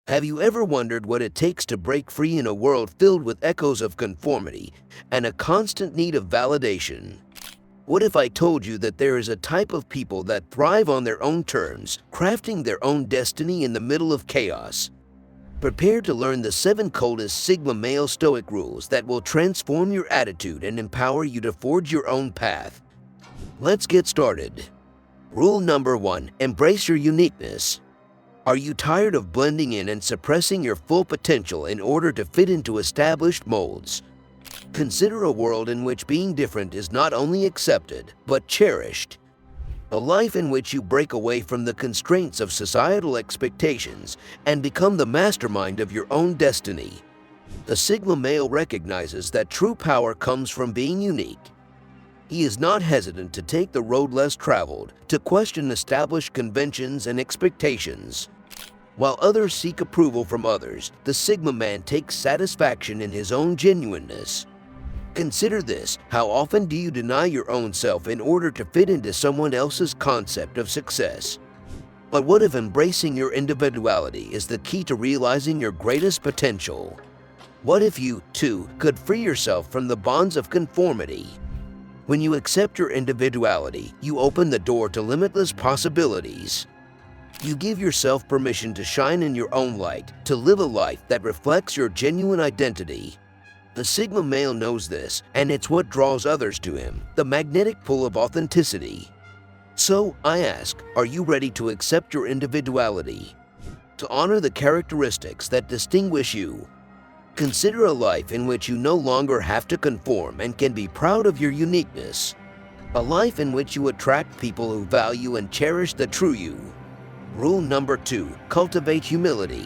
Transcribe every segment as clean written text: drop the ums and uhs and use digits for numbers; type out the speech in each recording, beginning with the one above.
Have you ever wondered what it takes to break free in a world filled with echoes of conformity and a constant need of validation? What if I told you that there is a type of people that thrive on their own terms, crafting their own destiny in the middle of chaos? Prepare to learn the 7 coldest Sigma Male Stoic rules that will transform your attitude and empower you to forge your own path. Let's get started. Rule number 1. Embrace your uniqueness. Are you tired of blending in and suppressing your full potential in order to fit into established molds? Consider a world in which being different is not only accepted, but cherished. A life in which you break away from the constraints of societal expectations and become the mastermind of your own destiny. The Sigma male recognizes that true power comes from being unique. He is not hesitant to take the road less traveled, to question established conventions and expectations. While others seek approval from others, the Sigma man takes satisfaction in his own genuineness. Consider this: how often do you deny your own self in order to fit into someone else's concept of success? But what if embracing your individuality is the key to realizing your greatest potential? What if you, too, could free yourself from the bonds of conformity? When you accept your individuality, you open the door to limitless possibilities. You give yourself permission to shine in your own light, to live a life that reflects your genuine identity. The Sigma male knows this, and it's what draws others to him, the magnetic pull of authenticity. So, I ask, are you ready to accept your individuality? To honor the characteristics that distinguish you? Consider a life in which you no longer have to conform and can be proud of your uniqueness. A life in which you attract people who value and cherish the true you. Rule number 2. Cultivate humility.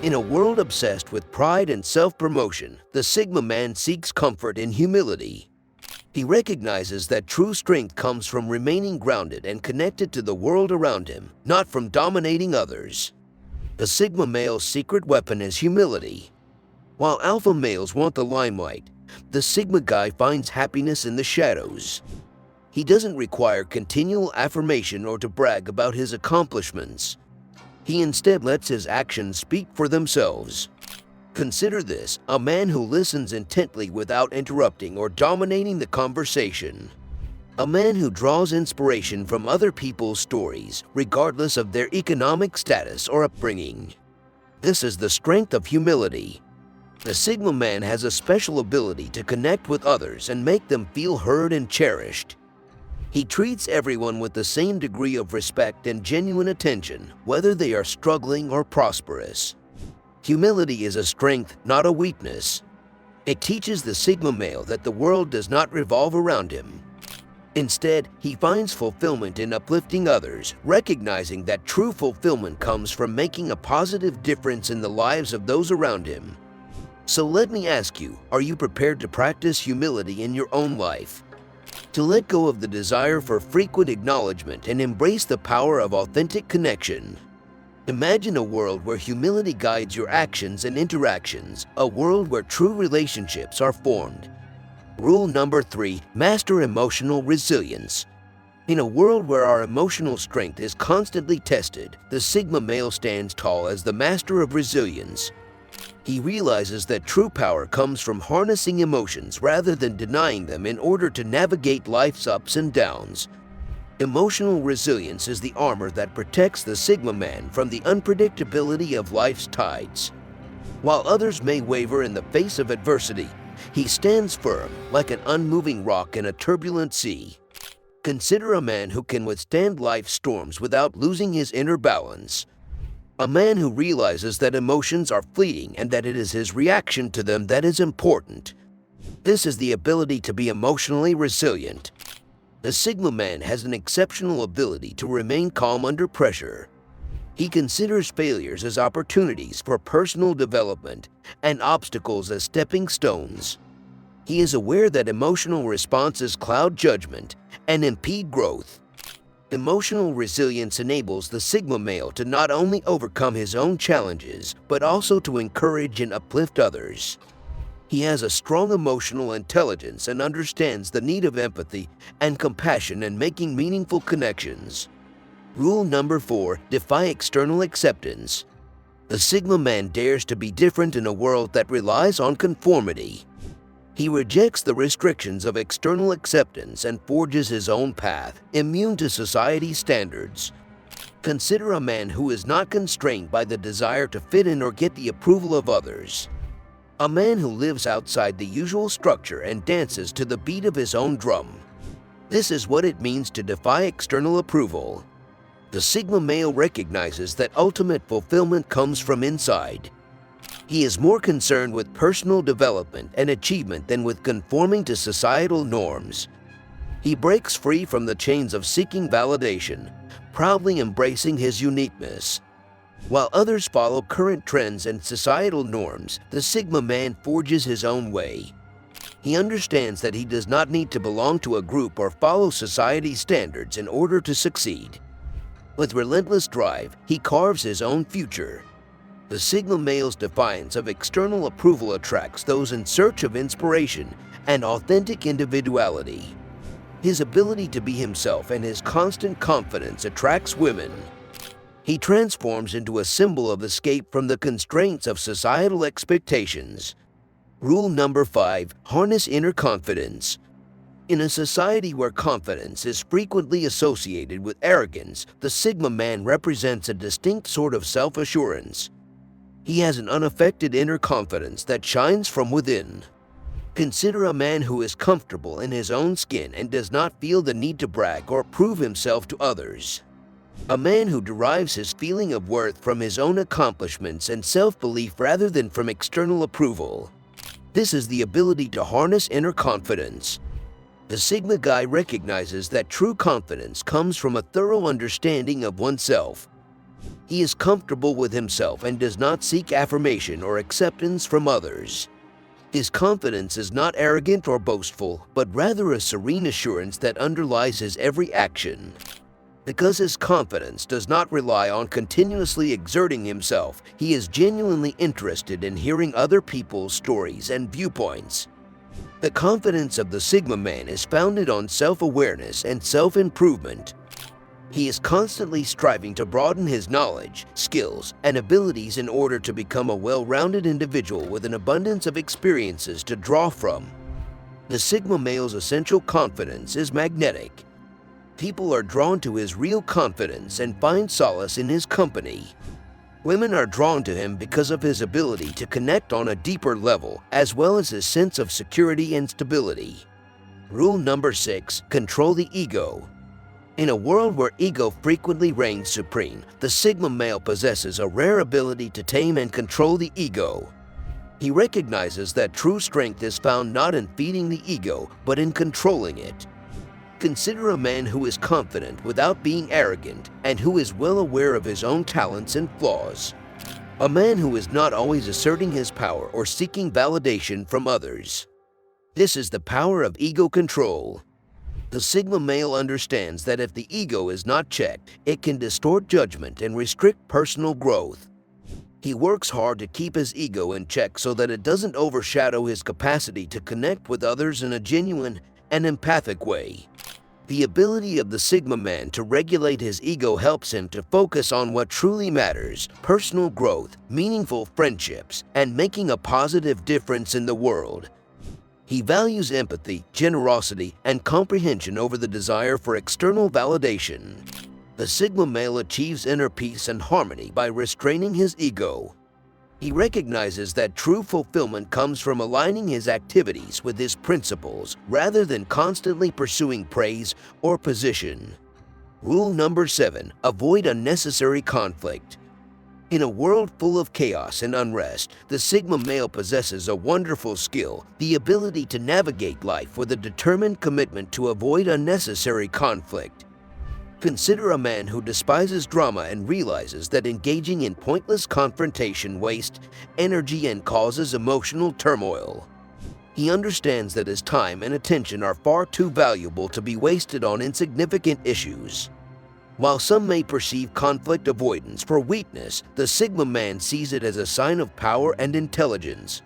In a world obsessed with pride and self-promotion, the Sigma man seeks comfort in humility. He recognizes that true strength comes from remaining grounded and connected to the world around him, not from dominating others. The Sigma male's secret weapon is humility. While alpha males want the limelight, the Sigma guy finds happiness in the shadows. He doesn't require continual affirmation or to brag about his accomplishments. He instead lets his actions speak for themselves. Consider this: a man who listens intently without interrupting or dominating the conversation. A man who draws inspiration from other people's stories, regardless of their economic status or upbringing. This is the strength of humility. The Sigma man has a special ability to connect with others and make them feel heard and cherished. He treats everyone with the same degree of respect and genuine attention, whether they are struggling or prosperous. Humility is a strength, not a weakness. It teaches the Sigma male that the world does not revolve around him. Instead, he finds fulfillment in uplifting others, recognizing that true fulfillment comes from making a positive difference in the lives of those around him. So let me ask you, are you prepared to practice humility in your own life? To let go of the desire for frequent acknowledgement and embrace the power of authentic connection. Imagine a world where humility guides your actions and interactions, a world where true relationships are formed. Rule number 3. Master emotional resilience. In a world where our emotional strength is constantly tested, the Sigma male stands tall as the master of resilience. He realizes that true power comes from harnessing emotions rather than denying them in order to navigate life's ups and downs. Emotional resilience is the armor that protects the Sigma man from the unpredictability of life's tides. While others may waver in the face of adversity, he stands firm, like an unmoving rock in a turbulent sea. Consider a man who can withstand life's storms without losing his inner balance. A man who realizes that emotions are fleeting and that it is his reaction to them that is important. This is the ability to be emotionally resilient. The Sigma man has an exceptional ability to remain calm under pressure. He considers failures as opportunities for personal development and obstacles as stepping stones. He is aware that emotional responses cloud judgment and impede growth. Emotional resilience enables the Sigma male to not only overcome his own challenges, but also to encourage and uplift others. He has a strong emotional intelligence and understands the need of empathy and compassion in making meaningful connections. Rule number 4. Defy external acceptance. The Sigma man dares to be different in a world that relies on conformity. He rejects the restrictions of external acceptance and forges his own path, immune to society's standards. Consider a man who is not constrained by the desire to fit in or get the approval of others. A man who lives outside the usual structure and dances to the beat of his own drum. This is what it means to defy external approval. The Sigma male recognizes that ultimate fulfillment comes from inside. He is more concerned with personal development and achievement than with conforming to societal norms. He breaks free from the chains of seeking validation, proudly embracing his uniqueness. While others follow current trends and societal norms, the Sigma man forges his own way. He understands that he does not need to belong to a group or follow society's standards in order to succeed. With relentless drive, he carves his own future. The Sigma male's defiance of external approval attracts those in search of inspiration and authentic individuality. His ability to be himself and his constant confidence attracts women. He transforms into a symbol of escape from the constraints of societal expectations. Rule number 5. Harness inner confidence. In a society where confidence is frequently associated with arrogance, the Sigma man represents a distinct sort of self-assurance. He has an unaffected inner confidence that shines from within. Consider a man who is comfortable in his own skin and does not feel the need to brag or prove himself to others. A man who derives his feeling of worth from his own accomplishments and self-belief rather than from external approval. This is the ability to harness inner confidence. The Sigma guy recognizes that true confidence comes from a thorough understanding of oneself. He is comfortable with himself and does not seek affirmation or acceptance from others. His confidence is not arrogant or boastful, but rather a serene assurance that underlies his every action. Because his confidence does not rely on continuously exerting himself, he is genuinely interested in hearing other people's stories and viewpoints. The confidence of the Sigma man is founded on self-awareness and self-improvement. He is constantly striving to broaden his knowledge, skills, and abilities in order to become a well-rounded individual with an abundance of experiences to draw from. The Sigma male's essential confidence is magnetic. People are drawn to his real confidence and find solace in his company. Women are drawn to him because of his ability to connect on a deeper level, as well as his sense of security and stability. Rule number 6. Control the ego. In a world where ego frequently reigns supreme, the Sigma male possesses a rare ability to tame and control the ego. He recognizes that true strength is found not in feeding the ego, but in controlling it. Consider a man who is confident without being arrogant and who is well aware of his own talents and flaws. A man who is not always asserting his power or seeking validation from others. This is the power of ego control. The Sigma male understands that if the ego is not checked, it can distort judgment and restrict personal growth. He works hard to keep his ego in check so that it doesn't overshadow his capacity to connect with others in a genuine and empathic way. The ability of the Sigma man to regulate his ego helps him to focus on what truly matters: personal growth, meaningful friendships, and making a positive difference in the world. He values empathy, generosity, and comprehension over the desire for external validation. The Sigma male achieves inner peace and harmony by restraining his ego. He recognizes that true fulfillment comes from aligning his activities with his principles rather than constantly pursuing praise or position. Rule number 7. Avoid unnecessary conflict. In a world full of chaos and unrest, the Sigma male possesses a wonderful skill: the ability to navigate life with a determined commitment to avoid unnecessary conflict. Consider a man who despises drama and realizes that engaging in pointless confrontation wastes energy and causes emotional turmoil. He understands that his time and attention are far too valuable to be wasted on insignificant issues. While some may perceive conflict avoidance for weakness, the Sigma man sees it as a sign of power and intelligence.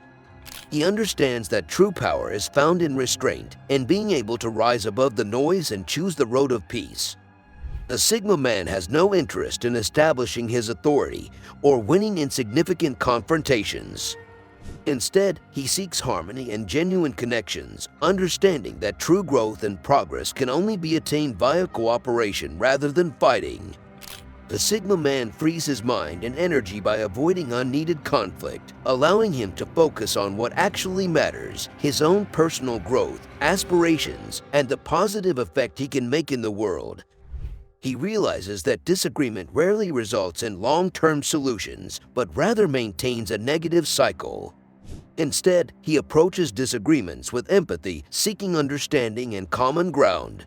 He understands that true power is found in restraint and being able to rise above the noise and choose the road of peace. The Sigma man has no interest in establishing his authority or winning in significant confrontations. Instead, he seeks harmony and genuine connections, understanding that true growth and progress can only be attained via cooperation rather than fighting. The Sigma man frees his mind and energy by avoiding unneeded conflict, allowing him to focus on what actually matters, his own personal growth, aspirations, and the positive effect he can make in the world. He realizes that disagreement rarely results in long-term solutions, but rather maintains a negative cycle. Instead, he approaches disagreements with empathy, seeking understanding and common ground.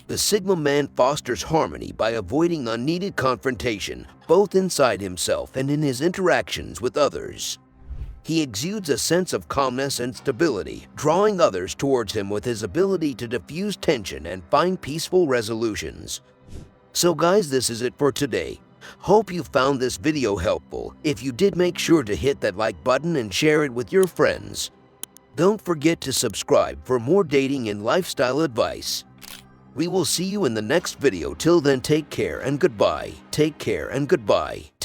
The Sigma man fosters harmony by avoiding unneeded confrontation, both inside himself and in his interactions with others. He exudes a sense of calmness and stability, drawing others towards him with his ability to diffuse tension and find peaceful resolutions. So guys, this is it for today. Hope you found this video helpful. If you did, make sure to hit that like button and share it with your friends. Don't forget to subscribe for more dating and lifestyle advice. We will see you in the next video. Till then, take care and goodbye. Take care and goodbye.